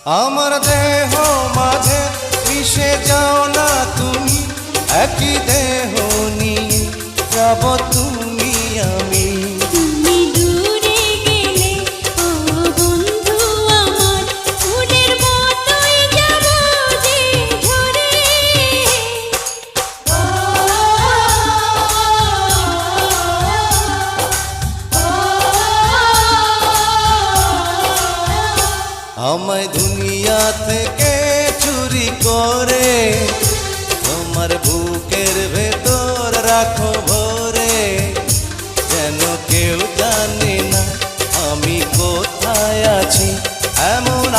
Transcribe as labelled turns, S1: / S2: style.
S1: আমার দেহ মাঝে মিশে যাও না তুমি, একই দেহ নিয়ে যাব তুমি আমি।
S2: তুমি দূরে গেলে ও বন্ধু আমার, ফুলের মতোই যাব যে ঝরে।
S1: আমায় দুনিয়া থেকে চুরি করে তোমার বুকের ভেতর রাখো ভরে, যেন কেউ জানে না আমি কোথায় আছি, এমন